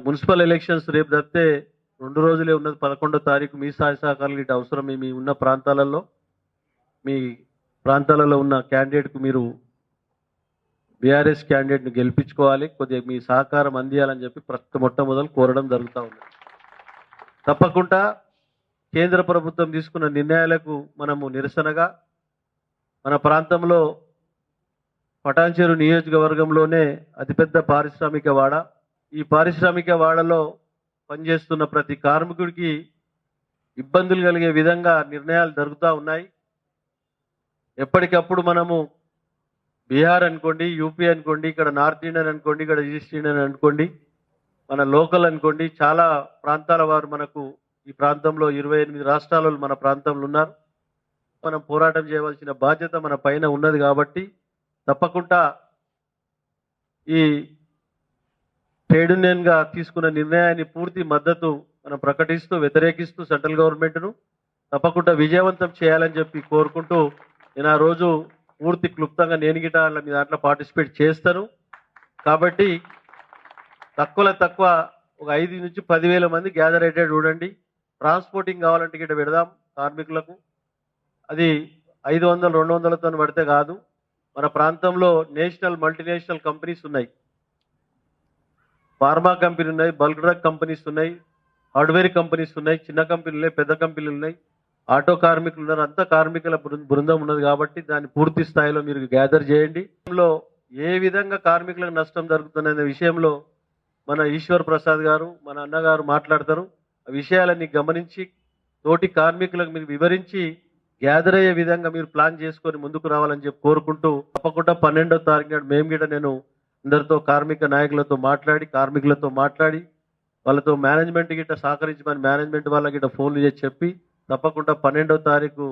Municipal elections రేపు తప్పితే 2 రోజులే ఉన్నది. 11వ తారీఖు మీ సహాయ సహకారాలు గిట్ట అవసరం. మీ ఉన్న ప్రాంతాలలో మీ ప్రాంతాలలో ఉన్న క్యాండిడేట్కు మీరు బీఆర్ఎస్ క్యాండిడేట్ని గెలిపించుకోవాలి, కొద్దిగా మీ సహకారం అందియాలని చెప్పి మొట్టమొదలు కోరడం జరుగుతూ ఉంది. తప్పకుండా కేంద్ర ప్రభుత్వం తీసుకున్న నిర్ణయాలకు మనము నిరసనగా మన ప్రాంతంలో పటాన్చెరు నియోజకవర్గంలోనే అతిపెద్ద పారిశ్రామిక వాడ, ఈ పారిశ్రామిక వాడలో పనిచేస్తున్న ప్రతి కార్మికుడికి ఇబ్బందులు కలిగే విధంగా నిర్ణయాలు జరుగుతూ ఉన్నాయి. ఎప్పటికప్పుడు మనము బీహార్ అనుకోండి, యూపీ అనుకోండి, ఇక్కడ నార్త్ ఇండియన్ అనుకోండి, ఇక్కడ ఈస్ట్ ఇండియన్ అనుకోండి, మన లోకల్ అనుకోండి, చాలా ప్రాంతాల వారు మనకు ఈ ప్రాంతంలో 28 రాష్ట్రాలలో మన ప్రాంతంలో ఉన్నారు. మనం పోరాటం చేయవలసిన బాధ్యత మన పైన ఉన్నది కాబట్టి తప్పకుండా ఈ ట్రేడ్ యూనియన్గా తీసుకున్న నిర్ణయాన్ని పూర్తి మద్దతు మనం ప్రకటిస్తూ వ్యతిరేకిస్తూ సెంట్రల్ గవర్నమెంట్ను తప్పకుండా విజయవంతం చేయాలని చెప్పి కోరుకుంటూ నేను ఆ రోజు పూర్తి క్లుప్తంగా నేను గిట మీ దాంట్లో పార్టిసిపేట్ చేస్తాను. కాబట్టి తక్కువ ఒక 5 నుంచి 10,000 మంది గ్యాదర్ అయ్యేటట్టు చూడండి. ట్రాన్స్పోర్టింగ్ కావాలంటే గిట్ట పెడదాం కార్మికులకు. అది 500, 200లతో పడితే కాదు. మన ప్రాంతంలో నేషనల్ మల్టీనేషనల్ కంపెనీస్ ఉన్నాయి, ఫార్మా కంపెనీ ఉన్నాయి, బల్క్ డ్రగ్ కంపెనీస్ ఉన్నాయి, హార్డ్వేర్ కంపెనీస్ ఉన్నాయి, చిన్న కంపెనీలు ఉన్నాయి, పెద్ద కంపెనీలు ఉన్నాయి, ఆటో కార్మికులు ఉన్నారు. అంతా కార్మికుల బృందం ఉన్నది కాబట్టి దాన్ని పూర్తి స్థాయిలో మీరు గ్యాదర్ చేయండి. ఏ విధంగా కార్మికులకు నష్టం జరుగుతుందనే విషయంలో మన ఈశ్వర్ ప్రసాద్ గారు మన అన్నగారు మాట్లాడతారు. ఆ విషయాలన్నీ గమనించి తోటి కార్మికులకు మీరు వివరించి గ్యాదర్ అయ్యే విధంగా మీరు ప్లాన్ చేసుకొని ముందుకు రావాలని చెప్పి కోరుకుంటూ తప్పకుండా 12వ తారీఖు నాడు మేము గిట్ట నేను అందరితో కార్మిక నాయకులతో మాట్లాడి కార్మికులతో మాట్లాడి వాళ్ళతో మేనేజ్మెంట్ గిట్ట సహకరించమని మేనేజ్మెంట్ వాళ్ళ గిట్ట ఫోన్లు చేసి చెప్పి తప్పకుండా 12వ తారీఖు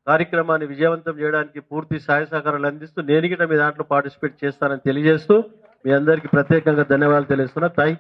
కార్యక్రమాన్ని విజయవంతం చేయడానికి పూర్తి సహాయ సహకారాలు అందిస్తూ నేను గిట్ట మీ దాంట్లో పార్టిసిపేట్ చేస్తానని తెలియజేస్తూ మీ అందరికీ ప్రత్యేకంగా ధన్యవాదాలు తెలియజేస్తున్నా. థ్యాంక్